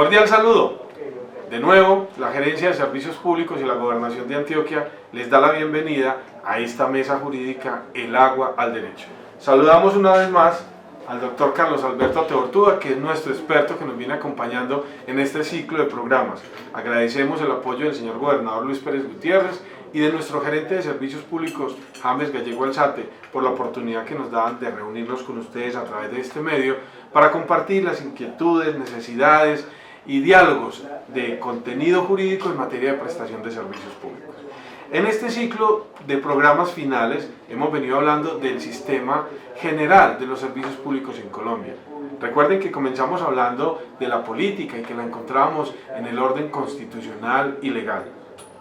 Cordial saludo. De nuevo, la Gerencia de Servicios Públicos y la Gobernación de Antioquia les da la bienvenida a esta mesa jurídica El Agua al Derecho. Saludamos una vez más al doctor Carlos Alberto Teortúa, que es nuestro experto que nos viene acompañando en este ciclo de programas. Agradecemos el apoyo del señor gobernador Luis Pérez Gutiérrez y de nuestro gerente de Servicios Públicos, James Gallego Alzate, por la oportunidad que nos dan de reunirnos con ustedes a través de este medio para compartir las inquietudes, necesidades y diálogos de contenido jurídico en materia de prestación de servicios públicos. En este ciclo de programas finales hemos venido hablando del sistema general de los servicios públicos en Colombia. Recuerden que comenzamos hablando de la política y que la encontramos en el orden constitucional y legal.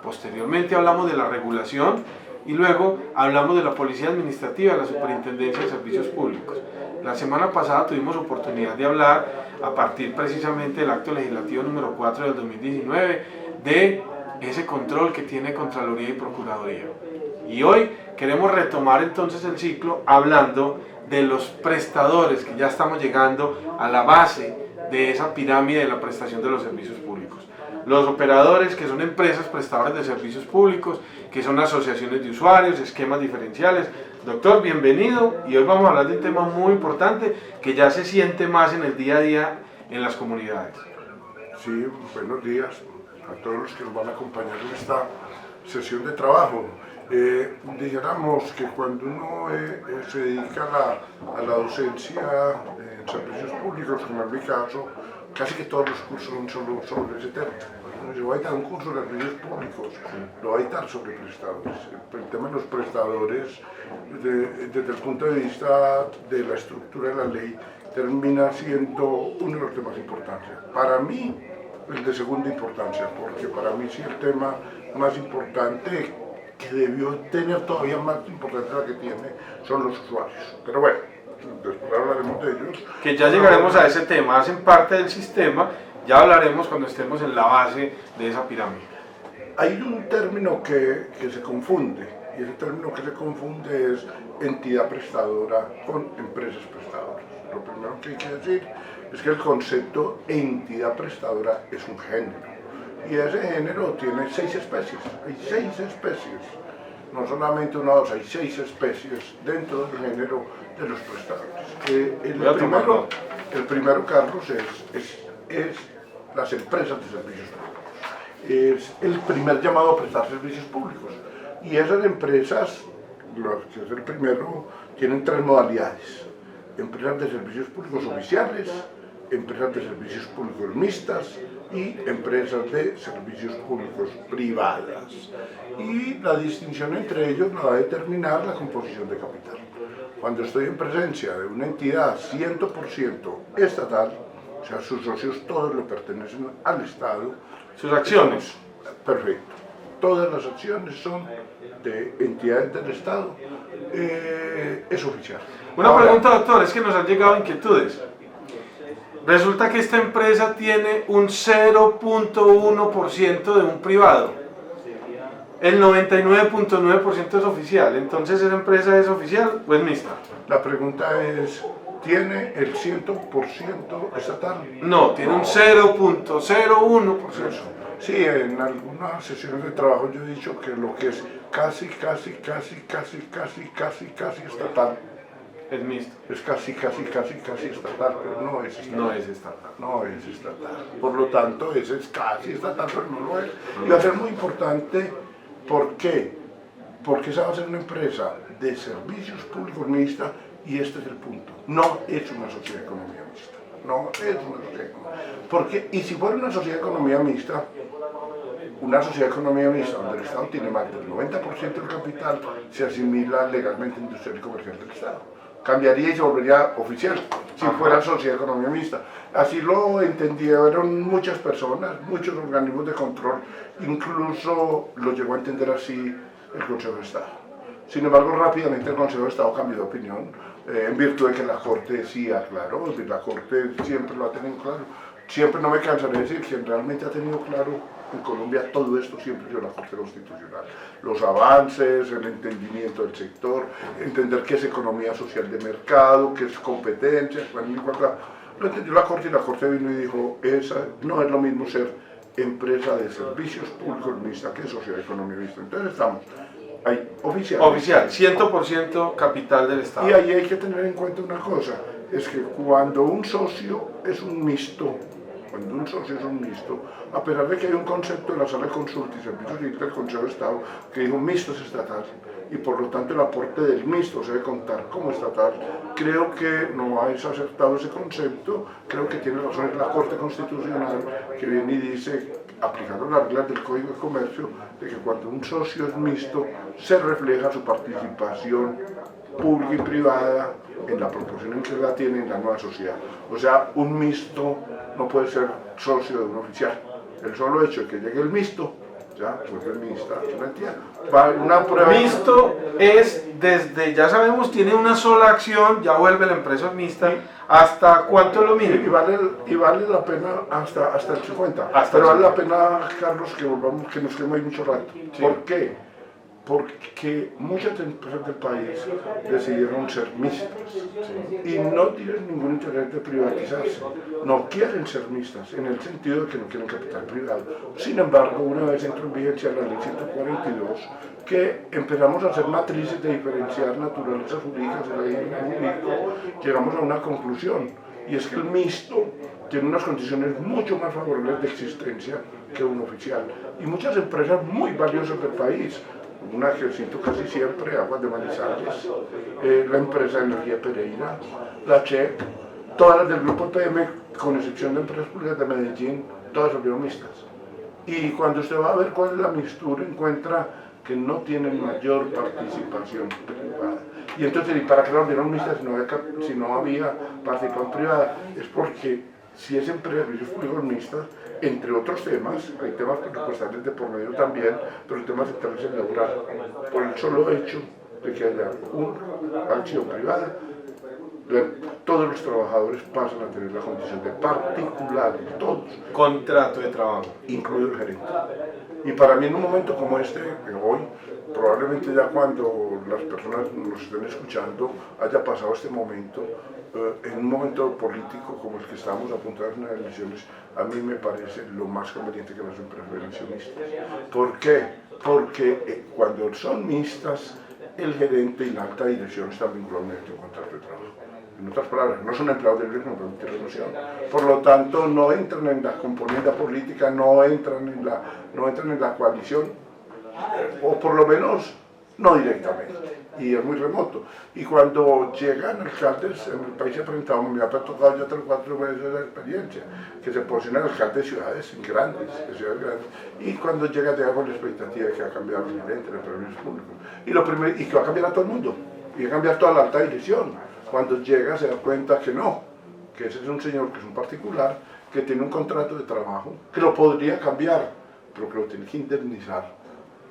Posteriormente hablamos de la regulación y luego hablamos de la Policía Administrativa de la Superintendencia de Servicios Públicos. La semana pasada tuvimos oportunidad de hablar, a partir precisamente del acto legislativo número 4 del 2019, de ese control que tiene Contraloría y Procuraduría. Y hoy queremos retomar entonces el ciclo hablando de los prestadores, que ya estamos llegando a la base de esa pirámide de la prestación de los servicios públicos. Los operadores, que son empresas prestadoras de servicios públicos, que son asociaciones de usuarios, esquemas diferenciales. Doctor, bienvenido, y hoy vamos a hablar de un tema muy importante que ya se siente más en el día a día en las comunidades. Sí, buenos días a todos los que nos van a acompañar en esta sesión de trabajo. Dijéramos que cuando uno se dedica a la docencia en servicios públicos, como es mi caso, casi que todos los cursos son solo sobre ese tema. Yo voy a dar un curso de servicios públicos, lo voy a dar sobre prestadores. El tema de los prestadores, desde el punto de vista de la estructura de la ley, termina siendo uno de los temas importantes. Para mí, el de segunda importancia, porque para mí sí el tema más importante, que debió tener todavía más importancia la que tiene, son los usuarios. Pero bueno, después hablaremos de ellos. Que ya llegaremos a ese tema, hacen parte del sistema, ya hablaremos cuando estemos en la base de esa pirámide. Hay un término que se confunde, y ese término que se confunde es entidad prestadora con empresas prestadoras. Lo primero que hay que decir es que el concepto entidad prestadora es un género, y ese género tiene 6 especies, hay 6 especies, no solamente una o dos, hay 6 especies dentro del género de los prestadores. El primero, Carlos, es las empresas de servicios públicos. Es el primer llamado a prestar servicios públicos, y esas empresas, que es el primero, tienen 3 modalidades: empresas de servicios públicos oficiales, empresas de servicios públicos mixtas y empresas de servicios públicos privadas. Y la distinción entre ellos la va a determinar la composición de capital. Cuando estoy en presencia de una entidad 100% estatal, o sea, sus socios todos le pertenecen al Estado. Sus acciones. Perfecto. Todas las acciones son de entidades del Estado. Es oficial. Una pregunta, doctor, es que nos han llegado inquietudes. Resulta que esta empresa tiene un 0.1% de un privado. El 99.9% es oficial. Entonces, ¿esa empresa es oficial o es mixta? La pregunta es, ¿tiene el 100% estatal? No, tiene un 0.01%. Sí, en algunas sesiones de trabajo yo he dicho que lo que es casi estatal es mixto. Es casi estatal, pero no es estatal. No es estatal. No es estatal. Por lo tanto, ese es casi estatal, pero no lo es. Y va a ser muy importante, ¿por qué? Porque esa va a ser una empresa de servicios públicos mixta, y este es el punto. No es una sociedad de economía mixta. No es una sociedad de economía mixta. Porque, y si fuera una sociedad de economía mixta, donde el Estado tiene más del 90% del capital, se asimila legalmente industrial y comercial del Estado. Cambiaría y se volvería oficial si fuera sociedad de economía mixta. Así lo entendieron muchas personas, muchos organismos de control, incluso lo llegó a entender así el Consejo de Estado. Sin embargo, rápidamente el Consejo de Estado cambió de opinión, en virtud de que la Corte sí aclaró, la Corte siempre lo ha tenido claro. Siempre no me cansaré de decir, quien realmente ha tenido claro en Colombia todo esto siempre es la Corte Constitucional. Los avances, el entendimiento del sector, entender qué es economía social de mercado, qué es competencia, igualdad. Lo entendió la Corte vino y dijo, esa no es lo mismo ser empresa de servicios públicos mixta que sociedad económica mixta. Entonces estamos ahí, oficial. Oficial, 100% capital del Estado. Y ahí hay que tener en cuenta una cosa, es que cuando un socio es un mixto, a pesar de que hay un concepto de la Sala de Consulta y Servicios Civiles del Consejo de Estado que dijo mixtos estatal, y por lo tanto el aporte del mixto se debe contar como estatal, creo que no es acertado ese concepto, creo que tiene razón la Corte Constitucional que viene y dice, aplicando las reglas del Código de Comercio, de que cuando un socio es mixto se refleja su participación pública y privada en la proporción en que la tiene en la nueva sociedad. O sea, un mixto no puede ser socio de un oficial. El solo hecho de que llegue el mixto, ya, pues el mixta, una entidad. Una prueba. Mixto es desde, ya sabemos, tiene una sola acción, ya vuelve la empresa mixta, ¿hasta cuánto es lo mínimo? Y vale la pena hasta el 50. Pero vale la pena, Carlos, que volvamos, que nos quedemos ahí mucho rato. Sí. ¿Por qué? Porque muchas empresas del país decidieron ser mixtas y no tienen ningún interés de privatizarse, no quieren ser mixtas en el sentido de que no quieren capital privado. Sin embargo, una vez entró en vigencia la ley 142, que empezamos a hacer matrices de diferenciar naturalezas jurídicas de la ley jurídico, llegamos a una conclusión, y es que el mixto tiene unas condiciones mucho más favorables de existencia que un oficial. Y muchas empresas muy valiosas del país, una que cito casi siempre, Aguas de Manizales, la empresa de Energía Pereira, la CHEP, todas las del grupo PM, con excepción de empresas públicas de Medellín, todas son mixtas. Y cuando usted va a ver cuál es la mixtura, encuentra que no tienen mayor participación privada. Y entonces, ¿y para qué la volvieron mixtas si no había participación privada? Es porque si es empresa de servicios públicos mixtas, entre otros temas, hay temas presupuestarios de por medio también, pero el tema central es el laboral, por el solo hecho de que haya una acción privada, todos los trabajadores pasan a tener la condición de particulares, todos. Contrato de trabajo. Incluido el gerente. Y para mí en un momento como este, hoy, probablemente ya cuando las personas nos estén escuchando haya pasado este momento, en un momento político como el que estamos a punto de hacer unas elecciones, a mí me parece lo más conveniente que las empresas sean mixtas. ¿Por qué? Porque cuando son mixtas, el gerente y la alta dirección están vinculados en un contrato de trabajo. En otras palabras, no son empleados del riesgo, no permiten renunciar. Por lo tanto, no entran en la componente política, no entran en la coalición, o por lo menos no directamente. Y es muy remoto. Y cuando llegan alcaldes, en el país se ha presentado, me ha tocado ya 3 o 4 meses de experiencia, que se posicionan alcaldes de ciudades grandes, y cuando llega con la expectativa de que va a cambiar el gerente de los servicios públicos. Y que va a cambiar a todo el mundo, y va a cambiar toda la alta dirección. Cuando llega se da cuenta que no, que ese es un señor que es un particular, que tiene un contrato de trabajo, que lo podría cambiar, pero que lo tiene que indemnizar.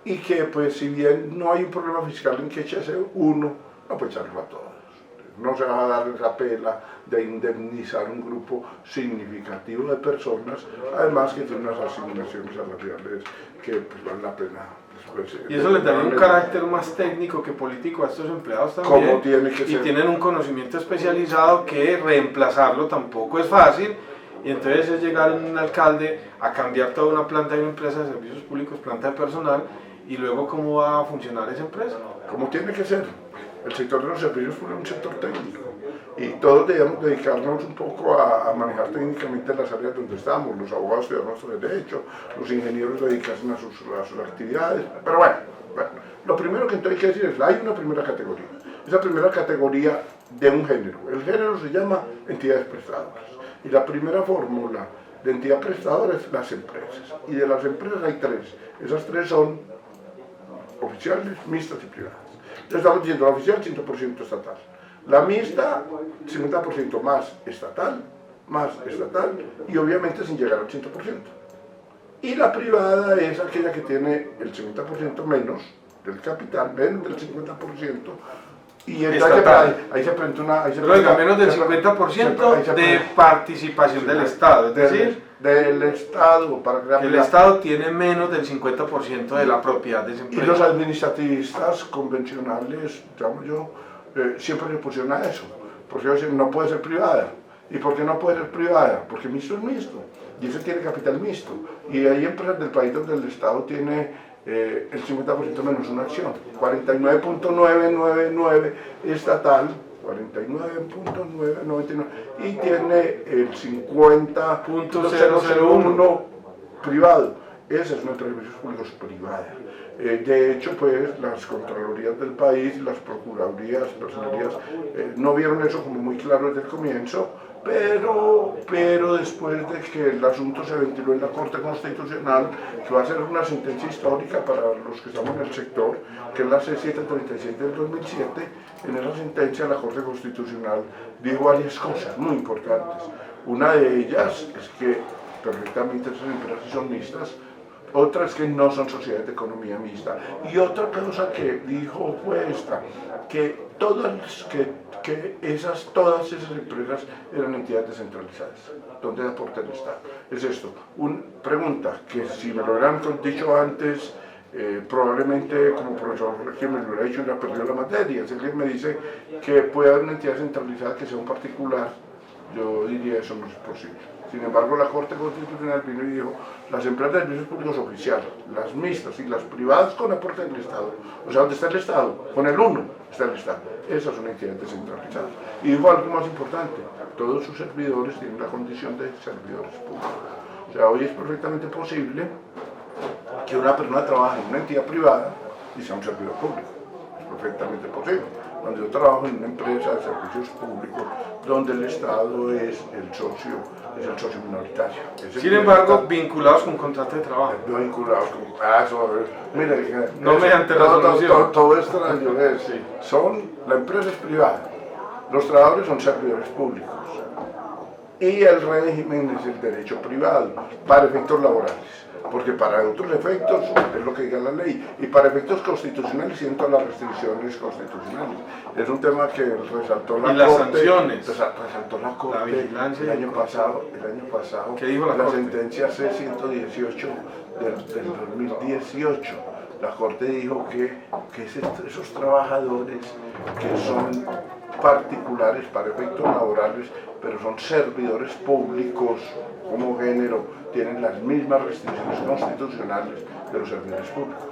Y que pues si bien no hay un problema fiscal en que echase uno, no puede echarlo a todos. No se va a dar esa pela de indemnizar un grupo significativo de personas, además que tiene unas asignaciones salariales que pues, vale la pena. Y eso les daría un carácter más técnico que político a estos empleados también. ¿Cómo tiene que ser? Y tienen un conocimiento especializado que reemplazarlo tampoco es fácil. Y entonces es llegar un alcalde a cambiar toda una planta de una empresa de servicios públicos, planta de personal, y luego cómo va a funcionar esa empresa. Como tiene que ser. El sector de los servicios públicos es un sector técnico. Y todos debemos dedicarnos un poco a manejar técnicamente las áreas donde estamos. Los abogados estudian nuestro derecho, los ingenieros dedicarse a sus actividades. Pero bueno, lo primero que entonces hay que decir es, hay una primera categoría. Esa primera categoría de un género. El género se llama entidades prestadoras. Y la primera fórmula de entidad prestadora es las empresas. Y de las empresas hay 3. Esas 3 son oficiales, mixtas y privadas. Entonces estamos diciendo la oficial 100% estatal. La mixta, 50% más estatal, y obviamente sin llegar al 100%. Y la privada es aquella que tiene el 50% menos del capital, menos del 50%, y entonces ahí se presenta una... menos del 50% de participación del Estado, es decir... Del Estado, para que el Estado tiene menos del 50% de la propiedad de esa empresa. Y los administrativistas convencionales, llamo yo, siempre se pusieron a eso, porque ellos dicen, no puede ser privada. ¿Y por qué no puede ser privada? Porque mixto es mixto, y ese tiene capital mixto. Y hay empresas del país donde el Estado tiene el 50% menos una acción, 49.999 estatal, 49.999, y tiene el 50.001 privado. Esa es una empresa de servicios públicos privada. De hecho, pues las contralorías del país, las procuradurías, personerías, no vieron eso como muy claro desde el comienzo, pero después de que el asunto se ventiló en la Corte Constitucional, que va a ser una sentencia histórica para los que estamos en el sector, que es la C737 del 2007, en esa sentencia la Corte Constitucional dijo varias cosas muy importantes. Una de ellas es que perfectamente esas empresas son mixtas, otra es que no son sociedades de economía mixta, y otra cosa que dijo fue esta, que todas esas empresas eran entidades descentralizadas, donde aporta el Estado. Es esto, una pregunta que si me lo hubieran dicho antes, probablemente como profesor que me lo hubiera dicho hubiera perdido la materia. Si alguien me dice que puede haber una entidad centralizada que sea un particular, yo diría eso no es posible. Sin embargo, la Corte Constitucional vino y dijo, las empresas de servicios públicos oficiales, las mixtas y las privadas con aporte del Estado, o sea, ¿dónde está el Estado? Con el uno está el Estado. Esas son entidades descentralizadas. Y dijo algo más importante, todos sus servidores tienen la condición de servidores públicos. O sea, hoy es perfectamente posible que una persona trabaje en una entidad privada y sea un servidor público. Es perfectamente posible. Cuando yo trabajo en una empresa de servicios públicos donde el Estado es el socio minoritario. Sin embargo, vinculados con contrato de trabajo. Vinculados con... mire, no mediante resolución. Todo extraño es, sí. La empresa es privada, los trabajadores son servidores públicos y el régimen es el derecho privado para efectos laborales. Porque para otros efectos es lo que diga la ley, y para efectos constitucionales siento las restricciones constitucionales. Es un tema que resaltó la Corte. ¿Y las sanciones? Resaltó la Corte la vigilancia el año pasado. ¿Qué dijo la Corte? Sentencia C118 del 2018. La Corte dijo que esos trabajadores que son particulares para efectos laborales, pero son servidores públicos como género, tienen las mismas restricciones constitucionales de los servidores públicos.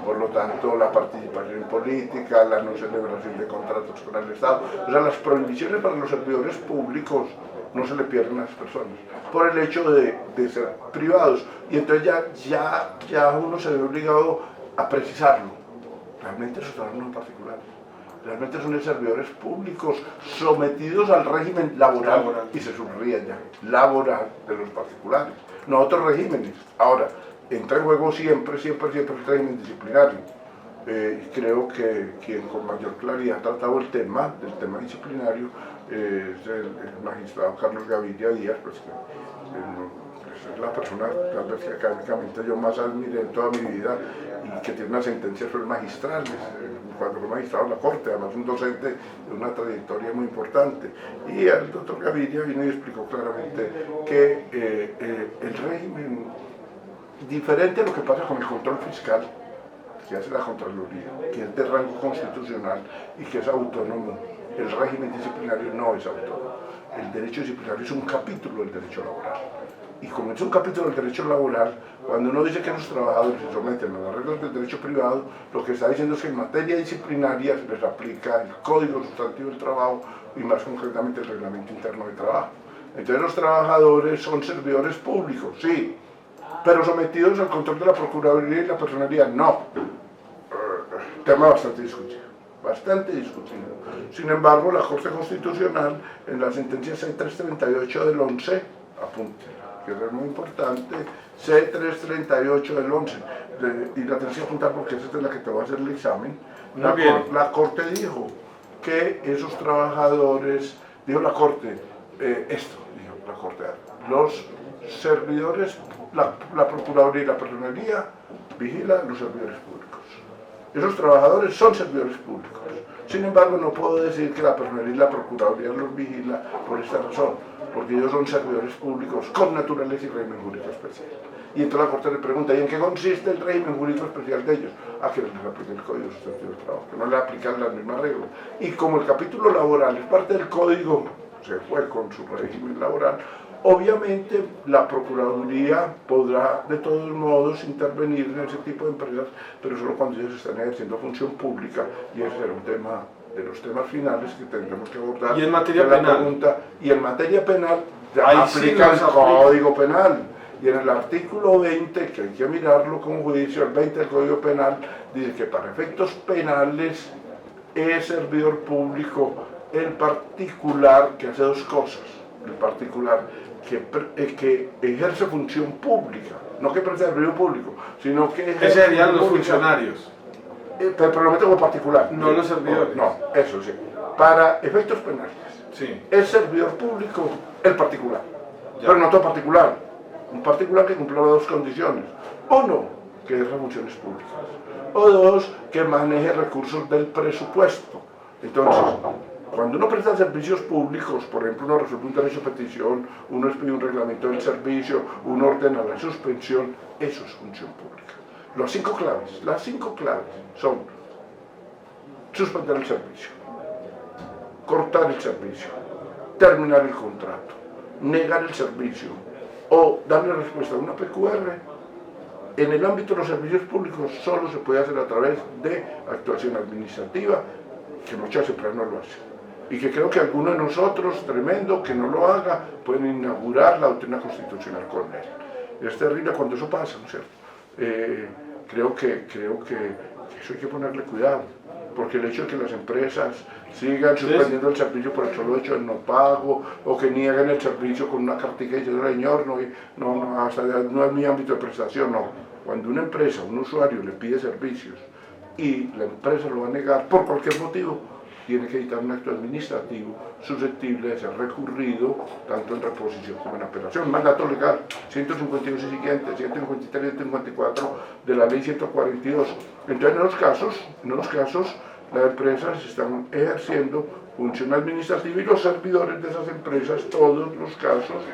Por lo tanto, la participación política, la no celebración de contratos con el Estado, o sea, las prohibiciones para los servidores públicos no se le pierden a las personas, por el hecho de ser privados. Y entonces ya uno se ve obligado a precisarlo. Realmente esos trabajos no son particulares. Realmente son servidores públicos sometidos al régimen laboral. Y se subraya ya, laboral de los particulares, no otros regímenes. Ahora, entra en juego siempre el régimen disciplinario. Creo que quien con mayor claridad ha tratado del tema disciplinario es el magistrado Carlos Gaviria Díaz, pues, es la persona tal vez que académicamente yo más admiré en toda mi vida y que tiene unas sentencias magistrales, cuando fue magistrado de la Corte, además un docente de una trayectoria muy importante. Y el doctor Gaviria vino y explicó claramente que el régimen, diferente a lo que pasa con el control fiscal, que hace la Contraloría, que es de rango constitucional y que es autónomo, el régimen disciplinario no es autónomo. El derecho disciplinario es un capítulo del derecho laboral. Y como es un capítulo del derecho laboral, cuando uno dice que los trabajadores se someten a las reglas del derecho privado, lo que está diciendo es que en materia disciplinaria se les aplica el Código Sustantivo del Trabajo y más concretamente el Reglamento Interno de Trabajo. Entonces los trabajadores son servidores públicos, sí, pero sometidos al control de la Procuraduría y la Personería, no. Tema bastante discutido. Sin embargo, la Corte Constitucional, en la sentencia C338 del 11, apunte, que es muy importante, C338 del 11, y la tenés que apuntar porque esa es la que te va a hacer el examen. La Corte dijo que esos trabajadores, dijo la Corte, los servidores, la Procuraduría y la Personería vigilan los servidores públicos. Esos trabajadores son servidores públicos. Sin embargo, no puedo decir que la Personería y la Procuraduría los vigila por esta razón, porque ellos son servidores públicos con naturaleza y régimen jurídico especial. Y entonces la Corte le pregunta, ¿y en qué consiste el régimen jurídico especial de ellos? Que les aplica el Código Sustantivo del Trabajo, que no le aplican las mismas reglas. Y como el capítulo laboral es parte del Código se fue con su régimen laboral. Obviamente la Procuraduría podrá de todos modos intervenir en ese tipo de empresas, pero solo cuando ellos están ejerciendo función pública, y ese será un tema de los temas finales que tendremos que abordar. ¿Y en materia penal? Y en materia penal Ahí aplica sí el Código Penal. Y en el artículo 20, que hay que mirarlo con juicio, el 20 del Código Penal dice que para efectos penales es servidor público el particular que hace dos cosas. El particular que ejerce función pública, no que presta servicio público, sino que ejerce. Ese serían los funcionarios. Pero lo meto como particular. No los servidores. No, eso sí. Para efectos penales, Sí. es servidor público el particular. Ya. Pero no todo particular. Un particular que cumpla dos condiciones. Uno, que ejerza funciones públicas. O dos, que maneje recursos del presupuesto. Entonces, cuando uno presta servicios públicos, por ejemplo, uno resuelve un derecho de petición, uno expide un reglamento del servicio, uno ordena la suspensión, eso es función pública. Las cinco claves son suspender el servicio, cortar el servicio, terminar el contrato, negar el servicio o darle respuesta a una PQR. En el ámbito de los servicios públicos solo se puede hacer a través de actuación administrativa, que muchas empresas no lo hacen. Y que creo que alguno de nosotros, tremendo, que no lo haga, pueden inaugurar la doctrina constitucional con él. Es terrible cuando eso pasa, ¿no es cierto? Creo que eso hay que ponerle cuidado, porque el hecho de que las empresas sigan suspendiendo el servicio por el solo hecho del no pago, o que nieguen el servicio con una cartica diciendo, señor, no es mi ámbito de prestación, no. Cuando una empresa, un usuario le pide servicios y la empresa lo va a negar por cualquier motivo, tiene que dictar un acto administrativo susceptible de ser recurrido tanto en reposición como en apelación. Mandato legal 152 y siguientes, 153 y 154 de la ley 142. Entonces, en los casos, las empresas están ejerciendo función administrativa y los servidores de esas empresas, todos los casos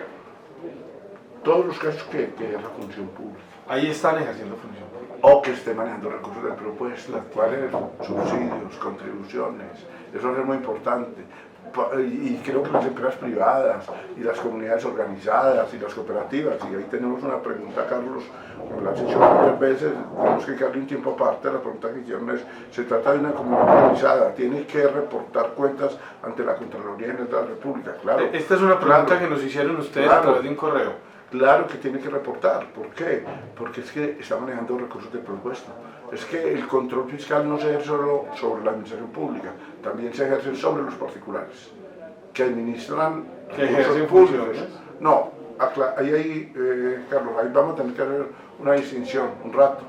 que ejercen función pública. Ahí están ejerciendo función pública. O que esté manejando recursos del presupuesto, cuáles subsidios, contribuciones, eso es muy importante. Y creo que las empresas privadas y las comunidades organizadas y las cooperativas, y ahí tenemos una pregunta, Carlos, como la has hecho varias veces, tenemos que darle un tiempo aparte, la pregunta que hicieron es, se trata de una comunidad organizada, tiene que reportar cuentas ante la Contraloría General de la República, claro. Esta es una pregunta que nos hicieron ustedes a través de un correo. Claro que tiene que reportar. ¿Por qué? Porque es que está manejando recursos del presupuesto. Es que el control fiscal no se ejerce solo sobre la administración pública, también se ejerce sobre los particulares, que administran recursos públicos. No, ahí, Carlos, ahí vamos a tener que hacer una distinción un rato.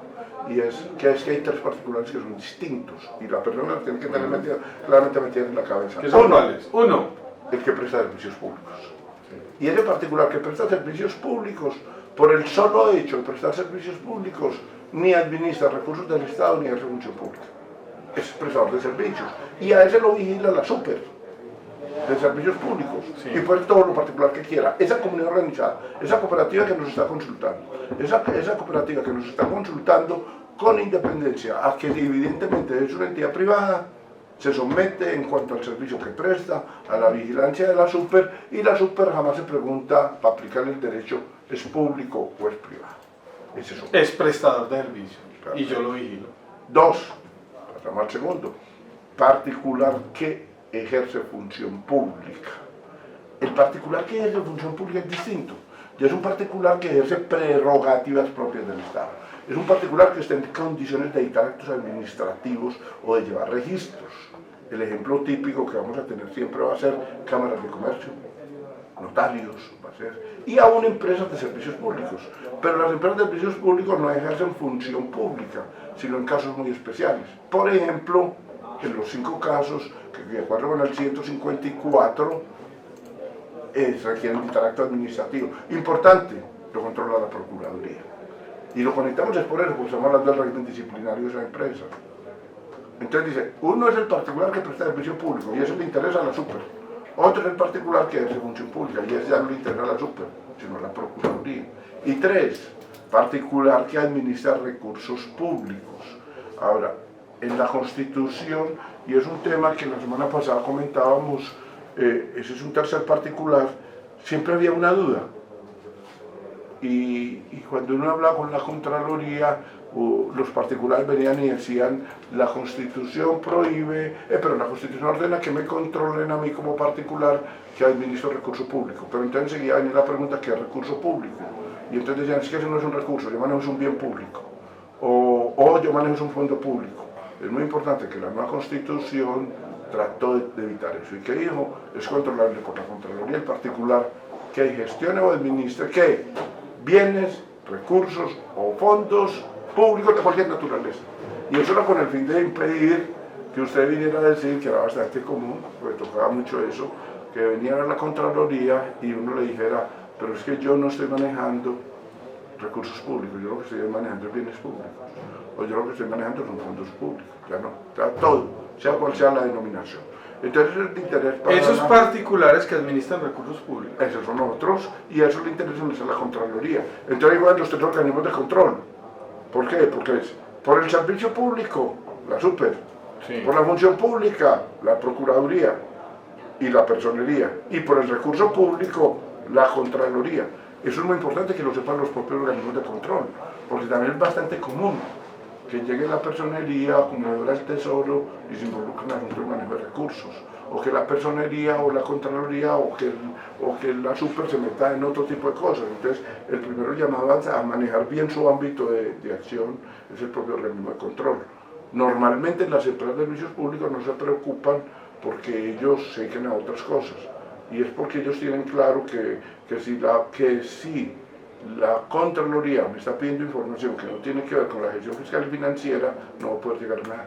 Y es que hay tres particulares que son distintos y la persona tiene que tener claramente metida en la cabeza. ¿Qué son cuáles? Uno, el que presta servicios públicos. Y ese particular que presta servicios públicos, por el solo hecho de prestar servicios públicos, ni administra recursos del Estado ni hace función pública. Es prestador de servicios. Y a ese lo vigila la super de servicios públicos. Sí. Y puede todo lo particular que quiera. Esa comunidad organizada, esa cooperativa que nos está consultando, esa cooperativa que nos está consultando con independencia a que evidentemente es una entidad privada, se somete en cuanto al servicio que presta a la vigilancia de la super, y la super jamás se pregunta para aplicar el derecho, ¿es público o es privado? Es prestador de servicio. Claro. Y yo lo vigilo. Dos, pasamos al segundo, particular que ejerce función pública. El particular que ejerce función pública es distinto. Y es un particular que ejerce prerrogativas propias del Estado. Es un particular que está en condiciones de dictar actos administrativos o de llevar registros. El ejemplo típico que vamos a tener siempre va a ser cámaras de comercio, notarios, va a ser, y aún empresas de servicios públicos. Pero las empresas de servicios públicos no ejercen función pública, sino en casos muy especiales. Por ejemplo, en los 5 casos que de acuerdo con el 154 requieren dictar acto administrativo. Importante, lo controla la Procuraduría. Y lo conectamos es por eso, porque estamos hablando del régimen disciplinario de esa empresa. Entonces dice, uno es el particular que presta servicio público y eso le interesa a la super. Otro es el particular que ejerce función pública y ese ya no le interesa a la super, sino a la Procuraduría. Y 3, particular que administra recursos públicos. Ahora, en la Constitución, y es un tema que la semana pasada comentábamos ese es un tercer particular, siempre había una duda. Y cuando uno hablaba con la Contraloría, los particulares venían y decían, la Constitución prohíbe, pero la Constitución ordena que me controlen a mí como particular que administro recurso público. Pero entonces seguía venir la pregunta, ¿qué es recurso público? Y entonces decían, es que eso no es un recurso, yo manejo un bien público. O yo manejo un fondo público. Es muy importante que la nueva Constitución trató de evitar eso. ¿Y qué dijo? Es controlable por la Contraloría el particular que gestione o administre, ¿qué? Bienes, recursos o fondos públicos de cualquier naturaleza. Y eso era con el fin de impedir que usted viniera a decir, que era bastante común, porque tocaba mucho eso, que viniera a la Contraloría y uno le dijera, pero es que yo no estoy manejando recursos públicos, yo lo que estoy manejando es bienes públicos, o yo lo que estoy manejando son fondos públicos, ya no, ya todo, sea cual sea la denominación. Entonces el interés para esos particulares que administran recursos públicos. Esos son otros, y eso le interesa a la Contraloría. Entonces igual los tres organismos de control. ¿Por qué? Porque es por el servicio público, la super, sí. Por la función pública, la Procuraduría y la Personería, y por el recurso público, la Contraloría. Eso es muy importante que lo sepan los propios organismos de control, porque también es bastante común que llegue la Personería, acumuladora del Tesoro, y se involucre en asuntos de manejo de recursos, o que la Personería o la Contraloría o que la Super se meta en otro tipo de cosas. Entonces, el primero llamado a manejar bien su ámbito de acción es el propio organismo de control. Normalmente las empresas de servicios públicos no se preocupan porque ellos se dedican a otras cosas, y es porque ellos tienen claro que si la Contraloría me está pidiendo información que no tiene que ver con la gestión fiscal y financiera, no va a poder llegar a nada.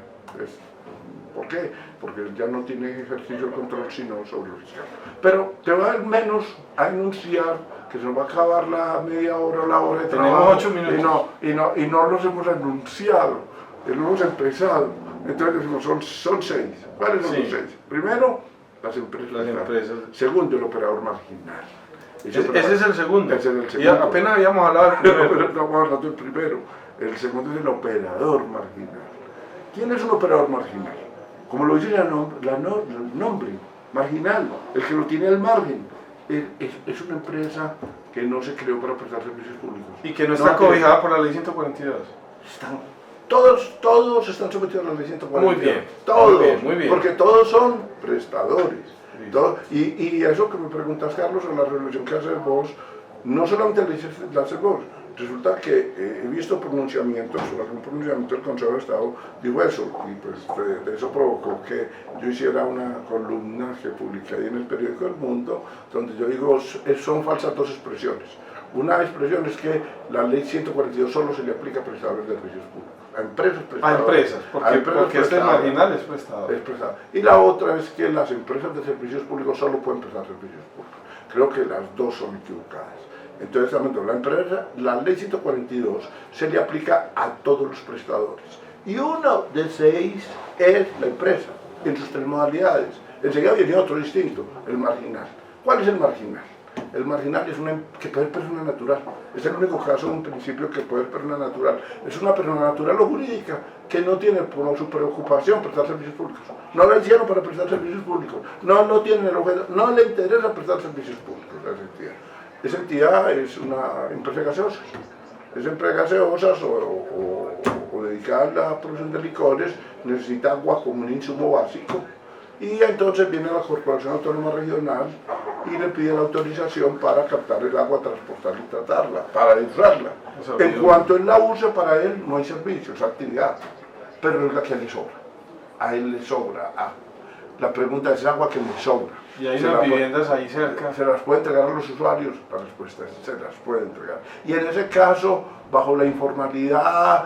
¿Por qué? Porque ya no tiene ejercicio de control sino sobre lo fiscal. Pero te va al menos a enunciar que se nos va a acabar la media hora o la hora de trabajo. Tenemos 8 minutos. Y no los hemos anunciado, no hemos empezado. Entonces decimos, son 6. ¿Cuáles son los 6? Primero, las empresas. Segundo, el operador marginal. Ese es el segundo. Ese es el segundo. Y apenas habíamos hablado del primero. Pero estamos hablando del primero. El segundo es el operador marginal. ¿Quién es un operador marginal? Como lo dice el nombre, marginal, el que lo tiene al margen. Es una empresa que no se creó para prestar servicios públicos. Y que no está cobijada por la ley 142. Todos están sometidos a la ley 142. Muy bien. Todos. Muy bien. Porque todos son prestadores. Y eso que me preguntas, Carlos, en la revelación que haces vos, no solamente la haces vos, resulta que he visto pronunciamientos, algún pronunciamiento del Consejo de Estado dijo eso, y pues de eso provocó que yo hiciera una columna que publiqué ahí en el periódico El Mundo, donde yo digo, son falsas dos expresiones. Una expresión es que la ley 142 solo se le aplica a prestadores de servicios públicos. A empresas prestadoras. A empresas, porque este marginal es prestador. Y la otra es que las empresas de servicios públicos solo pueden prestar servicios públicos. Creo que las dos son equivocadas. Entonces, la ley 142 se le aplica a todos los prestadores. Y uno de 6 es la empresa, en sus 3 modalidades. Enseguida viene otro distinto, el marginal. ¿Cuál es el marginal? El marginal es que puede ser persona natural. Es el único caso, un principio que puede ser persona natural. Es una persona natural o jurídica que no tiene como su preocupación prestar servicios públicos. No la hicieron para prestar servicios públicos. No tienen el objeto, no le interesa prestar servicios públicos a esa entidad. Esa entidad es una empresa gaseosa. Esa empresa gaseosas o dedicada a la producción de licores necesita agua como un insumo básico. Y entonces viene la Corporación Autónoma Regional y le pide la autorización para captar el agua, transportarla y tratarla, para usarla. En cuanto él la use, para él no hay servicio, es actividad, pero es la que le sobra. A él le sobra. La pregunta es agua que le sobra. Y hay unas viviendas ahí cerca. ¿Se las puede entregar a los usuarios? La respuesta es, se las puede entregar. Y en ese caso, bajo la informalidad,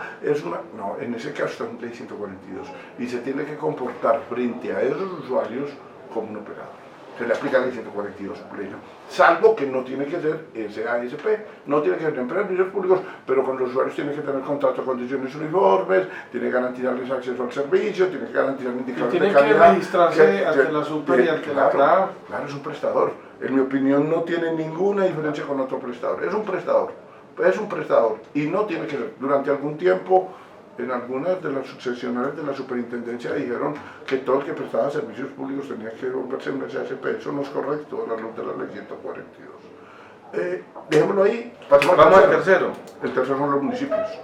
no, en ese caso está en ley 142. Y se tiene que comportar frente a esos usuarios como un operador. Se le aplica la ley 142 pleno. Salvo que no tiene que ser SASP, no tiene que ser empresa de servicios públicos, pero con los usuarios tiene que tener contrato de condiciones uniformes, tiene que garantizarles acceso al servicio, tiene que garantizar indicadores de calidad. Tiene que registrarse ante la Super y ante la CRA. Claro, es un prestador. En mi opinión no tiene ninguna diferencia con otro prestador. Es un prestador y no tiene que ser. Durante algún tiempo en algunas de las sucesionales de la superintendencia dijeron que todo el que prestaba servicios públicos tenía que volverse un SASP. Eso no es correcto, la luz de la ley 142. Dejémoslo ahí. Vamos al tercero. El tercero son los municipios.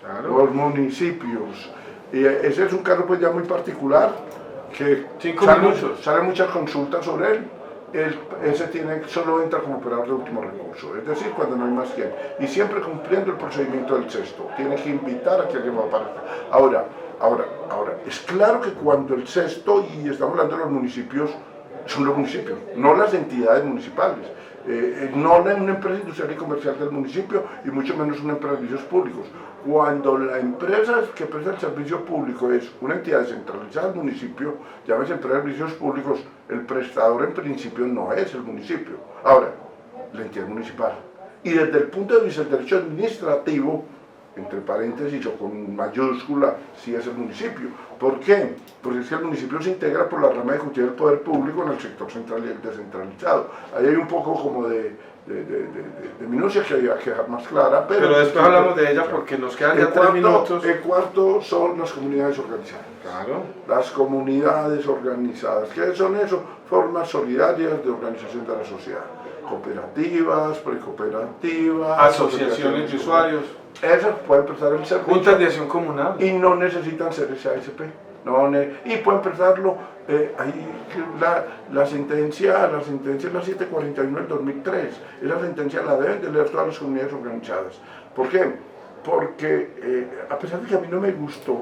Claro. Los municipios. Y ese es un caso pues ya muy particular, que salen muchas consultas sobre él. Ese solo entra como operador de último recurso, es decir, cuando no hay más quien, y siempre cumpliendo el procedimiento del cesto. Tiene que invitar a que alguien aparezca. Ahora, es claro que cuando el cesto, y estamos hablando de los municipios, son los municipios, no las entidades municipales, no una empresa industrial y comercial del municipio, y mucho menos una empresa de servicios públicos. Cuando la empresa que presta el servicio público es una entidad descentralizada del municipio, llámese empresa de servicios públicos, el prestador en principio no es el municipio. Ahora, la entidad municipal. Y desde el punto de vista del derecho administrativo, entre paréntesis o con mayúscula, sí es el municipio. ¿Por qué? Porque es que el municipio se integra por la rama ejecutiva del poder público en el sector central y el descentralizado. Ahí hay un poco como de minucia que había que dejar más clara, pero después hablamos de ella porque nos quedan ya 3 minutos. El cuarto son las comunidades organizadas. Claro. Las comunidades organizadas. ¿Qué son eso? Formas solidarias de organización de la sociedad. Cooperativas, precooperativas, asociaciones de usuarios. Esas pueden prestar el servicio. Juntas de acción comunal. Y no necesitan ser SASP. Y pueden prestarlo. La sentencia es la 741 del 2003. Esa sentencia la deben de leer todas las comunidades organizadas. ¿Por qué? Porque a pesar de que a mí no me gustó,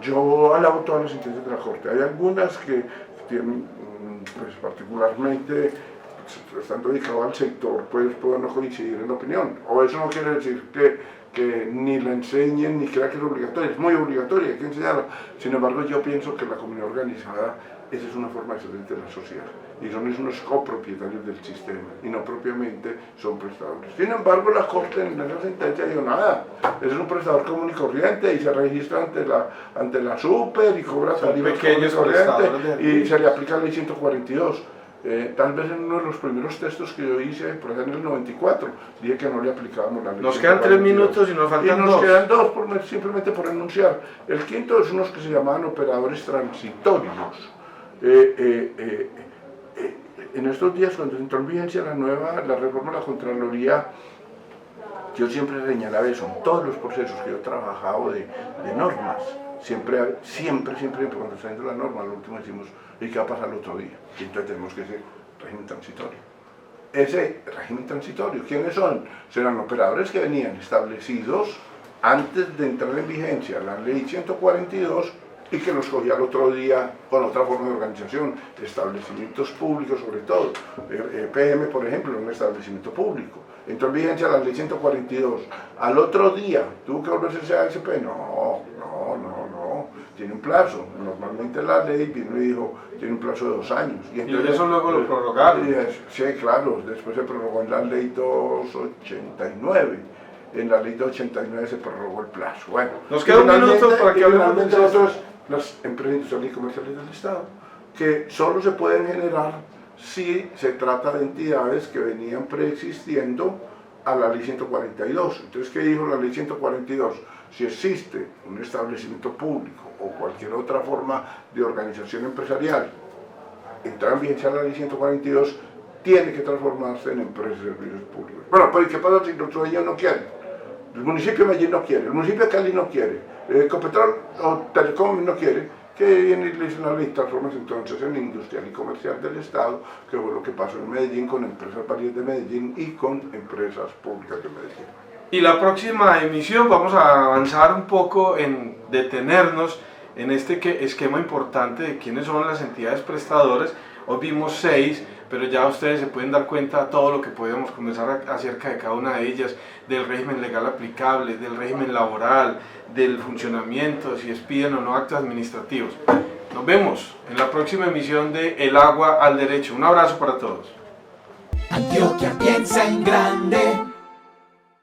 yo alabo todas las sentencias de la Corte. Hay algunas que tienen, pues particularmente, estando dedicado al sector, pues puedo no coincidir en opinión. O eso no quiere decir que ni la enseñen ni crea que es obligatoria. Es muy obligatoria, hay que enseñarla. Sin embargo, yo pienso que la comunidad organizada, esa es una forma excelente de la sociedad. Y son unos copropietarios del sistema, y no propiamente son prestadores. Sin embargo, la Corte en esa sentencia dijo nada. Ese es un prestador común y corriente y se registra ante la super y cobra tarifas pequeños corrientes y se le aplica la ley 142. Tal vez en uno de los primeros textos que yo hice, por ejemplo en el 94, dije que no le aplicábamos la ley. Nos quedan 3 minutos y nos faltan 2. Nos quedan 2, simplemente por enunciar. El quinto es unos que se llamaban operadores transitorios. En estos días, cuando entró en vigencia la reforma de la Contraloría, yo siempre señalaba eso, en todos los procesos que yo he trabajado de normas, siempre cuando está dentro de la norma, lo último decimos, ¿y qué va a pasar el otro día? Y entonces tenemos que hacer régimen transitorio. Ese régimen transitorio, ¿quiénes son? Serán operadores que venían establecidos antes de entrar en vigencia la ley 142 y que los cogía el otro día con otra forma de organización, establecimientos públicos sobre todo. PM, por ejemplo, un establecimiento público. Entró en vigencia la ley 142. Al otro día, ¿tuvo que volverse ASP? No, tiene un plazo. Normalmente la ley vino y dijo, tiene un plazo de 2 años. Y eso luego lo prorrogaron. Sí, claro, después se prorrogó en la ley 289. En la ley 289 se prorrogó el plazo. Bueno, nos queda un minuto para que hablemos de las empresas industriales y comerciales del Estado, que solo se pueden generar si se trata de entidades que venían preexistiendo a la ley 142. Entonces, ¿qué dijo la ley 142? Si existe un establecimiento público o cualquier otra forma de organización empresarial, entrar en vigencia la ley 142, tiene que transformarse en empresa de servicios públicos. Bueno, pero ¿qué pasa si los dueños no quieren? El municipio de Medellín no quiere, el municipio de Cali no quiere, Ecopetrol o Telecom no quiere, que viene y le dice la ley, transformas entonces en industrial y comercial del Estado, que fue lo que pasó en Medellín con empresas varias de Medellín y con empresas públicas de Medellín. Y la próxima emisión vamos a avanzar un poco en detenernos en este esquema importante de quiénes son las entidades prestadoras. Hoy vimos 6, pero ya ustedes se pueden dar cuenta de todo lo que podemos conversar acerca de cada una de ellas, del régimen legal aplicable, del régimen laboral, del funcionamiento, si expiden o no actos administrativos. Nos vemos en la próxima emisión de El Agua al Derecho. Un abrazo para todos. Antioquia piensa en grande.